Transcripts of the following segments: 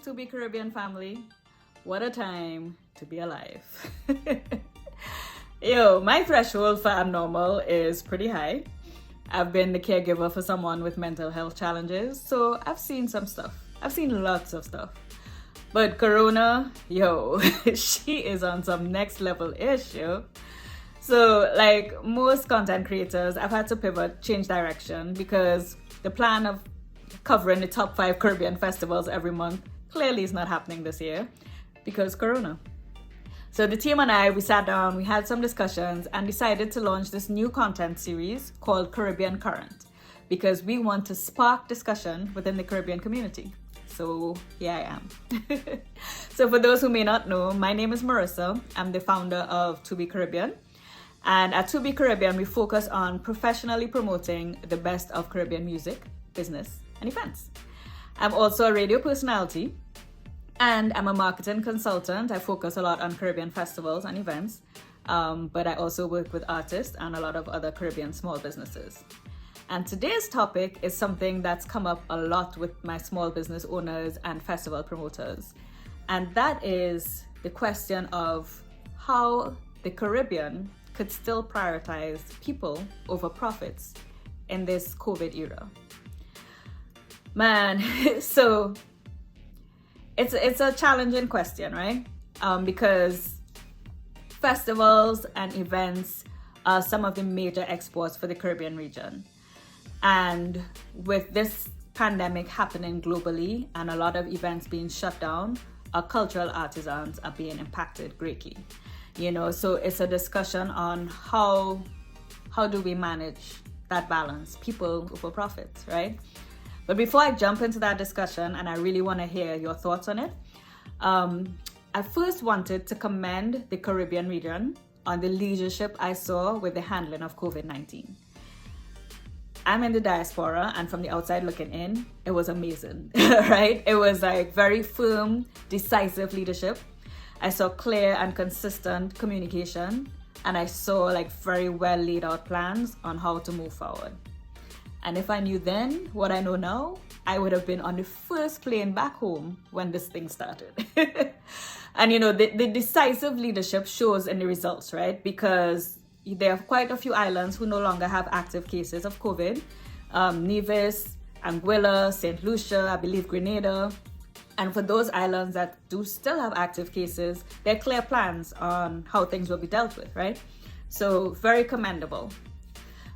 to be Caribbean family. What a time to be alive. Yo, my threshold for abnormal is pretty high. I've been the caregiver for someone with mental health challenges, so I've seen some stuff. I've seen lots of stuff. But Corona, yo, she is on some next level issue. So like most content creators, I've had to pivot, change direction, because the plan of covering the top 5 Caribbean festivals every month clearly is not happening this year because Corona. So the team and I, we sat down, we had some discussions and decided to launch this new content series called Caribbean Kurrent because we want to spark discussion within the Caribbean community. So here I am. So for those who may not know, my name is Marissa. I'm the founder of To Be Caribbean. And at To Be Caribbean, we focus on professionally promoting the best of Caribbean music, business, and events. I'm also a radio personality and I'm a marketing consultant. I focus a lot on Caribbean festivals and events, but I also work with artists and a lot of other Caribbean small businesses. And today's topic is something that's come up a lot with my small business owners and festival promoters. And that is the question of how the Caribbean could still prioritize people over profits in this COVID era. Man, so it's a challenging question, right? Because festivals and events are some of the major exports for the Caribbean region. And with this pandemic happening globally and a lot of events being shut down, our cultural artisans are being impacted greatly. You know, so it's a discussion on how do we manage that balance, people over profits, right? But before I jump into that discussion, and I really want to hear your thoughts on it, I first wanted to commend the Caribbean region on the leadership I saw with the handling of COVID-19. I'm in the diaspora, and from the outside looking in, it was amazing, right? It was like very firm, decisive leadership. I saw clear and consistent communication, and I saw like very well laid out plans on how to move forward. And if I knew then what I know now, I would have been on the first plane back home when this thing started. And you know, the decisive leadership shows in the results, right? Because there are quite a few islands who no longer have active cases of COVID. Nevis, Anguilla, St. Lucia, I believe Grenada. And for those islands that do still have active cases, there are clear plans on how things will be dealt with, right? So very commendable.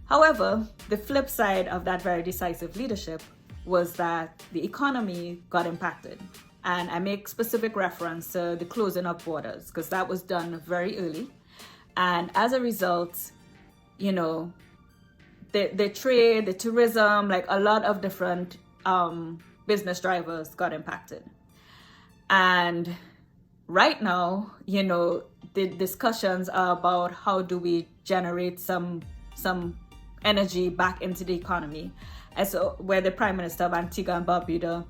However, the flip side of that very decisive leadership was that the economy got impacted. And I make specific reference to the closing of borders because that was done very early. And as a result, you know, the trade, the tourism, like a lot of different business drivers got impacted. And right now, you know, the discussions are about how do we generate some energy back into the economy. And so where the Prime Minister of Antigua and Barbuda,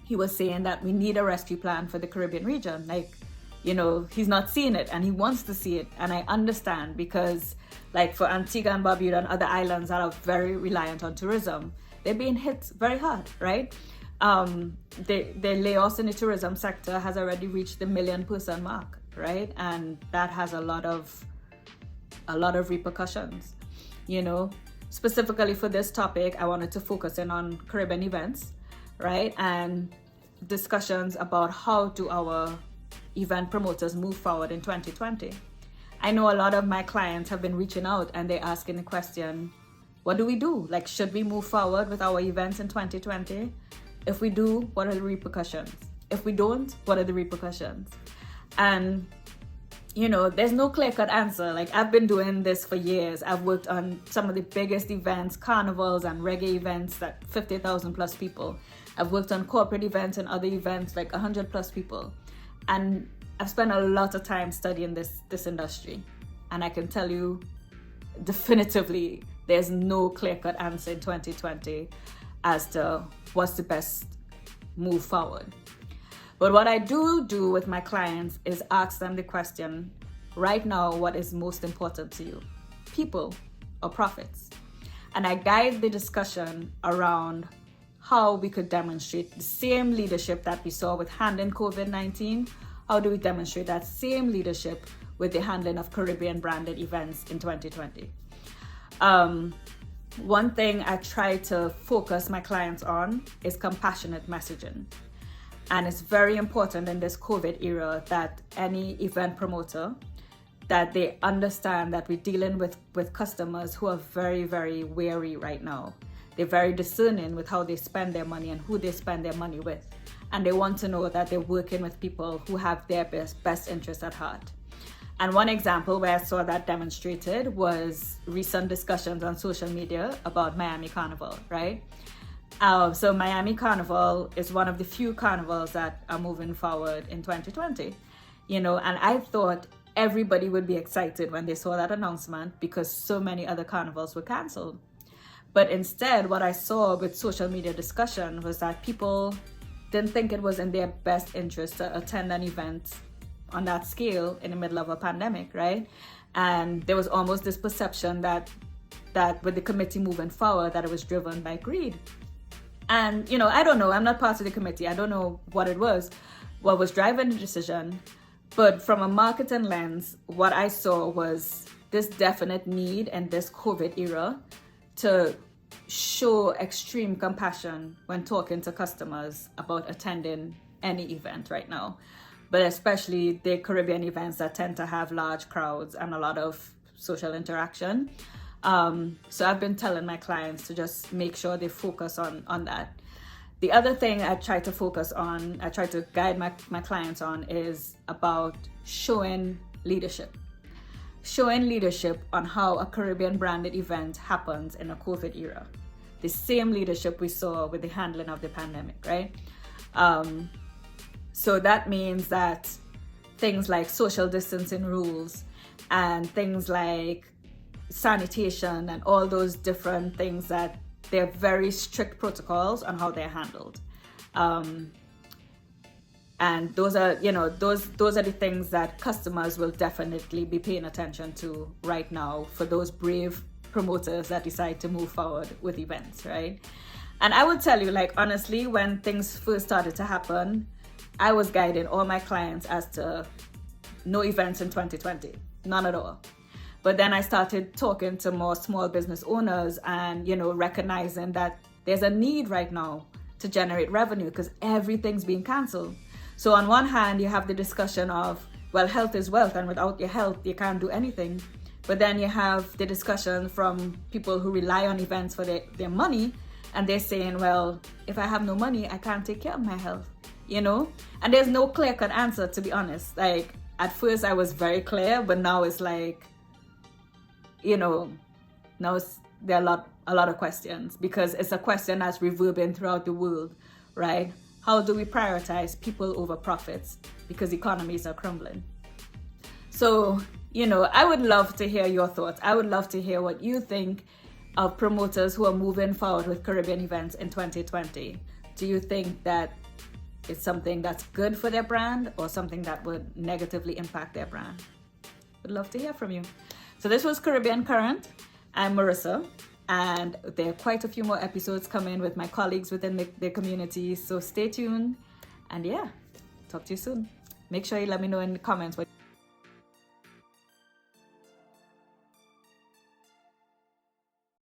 he was saying that we need a rescue plan for the Caribbean region. Like, you know, he's not seeing it and he wants to see it. And I understand because like for Antigua and Barbuda and other islands that are very reliant on tourism, they're being hit very hard, right? The layoffs in the tourism sector has already reached the 1 million person mark, right? And that has a lot of repercussions, you know. Specifically for this topic, I wanted to focus in on Caribbean events, right? And discussions about how do our event promoters move forward in 2020. I know a lot of my clients have been reaching out and they're asking the question, what do we do? Like, should we move forward with our events in 2020? If we do, what are the repercussions? If we don't, what are the repercussions? And you know, there's no clear-cut answer. Like, I've been doing this for years. I've worked on some of the biggest events, carnivals and reggae events that 50,000 plus people. I've worked on corporate events and other events like 100 plus people. And I've spent a lot of time studying this industry. And I can tell you definitively, there's no clear-cut answer in 2020 as to what's the best move forward. But what I do with my clients is ask them the question, right now, what is most important to you? People or profits? And I guide the discussion around how we could demonstrate the same leadership that we saw with handling COVID-19. How do we demonstrate that same leadership with the handling of Caribbean branded events in 2020? One thing I try to focus my clients on is compassionate messaging. And it's very important in this COVID era that any event promoter, that they understand that we're dealing with customers who are very, very wary right now. They're very discerning with how they spend their money and who they spend their money with. And they want to know that they're working with people who have their best interests at heart. And one example where I saw that demonstrated was recent discussions on social media about Miami Carnival, right? So Miami Carnival is one of the few carnivals that are moving forward in 2020, and I thought everybody would be excited when they saw that announcement because so many other carnivals were canceled. But instead, what I saw with social media discussion was that people didn't think it was in their best interest to attend an event on that scale in the middle of a pandemic, right? And there was almost this perception that with the committee moving forward, that it was driven by greed. And, I don't know, I'm not part of the committee. I don't know what was driving the decision. But from a marketing lens, what I saw was this definite need in this COVID era to show extreme compassion when talking to customers about attending any event right now, but especially the Caribbean events that tend to have large crowds and a lot of social interaction. So I've been telling my clients to just make sure they focus on that. The other thing I try to guide my clients on is about showing leadership on how a Caribbean branded event happens in a COVID era. The same leadership we saw with the handling of the pandemic, right? So that means that things like social distancing rules and things like sanitation and all those different things, that they're very strict protocols on how they're handled. And those are the things that customers will definitely be paying attention to right now for those brave promoters that decide to move forward with events, right? And I would tell you, honestly, when things first started to happen, I was guiding all my clients as to no events in 2020, none at all. But then I started talking to more small business owners and, recognizing that there's a need right now to generate revenue because everything's being canceled. So on one hand, you have the discussion of, well, health is wealth, and without your health, you can't do anything. But then you have the discussion from people who rely on events for their money, and they're saying, well, if I have no money, I can't take care of my health, And there's no clear-cut answer, to be honest. At first I was very clear, but now it's now there are a lot of questions, because it's a question that's reverberating throughout the world, right? How do we prioritize people over profits because economies are crumbling? So, I would love to hear your thoughts. I would love to hear what you think of promoters who are moving forward with Caribbean events in 2020. Do you think that it's something that's good for their brand or something that would negatively impact their brand? Would love to hear from you. So this was Caribbean Kurrent. I'm Marissa, and there are quite a few more episodes coming with my colleagues within the community. So stay tuned, and talk to you soon. Make sure you let me know in the comments what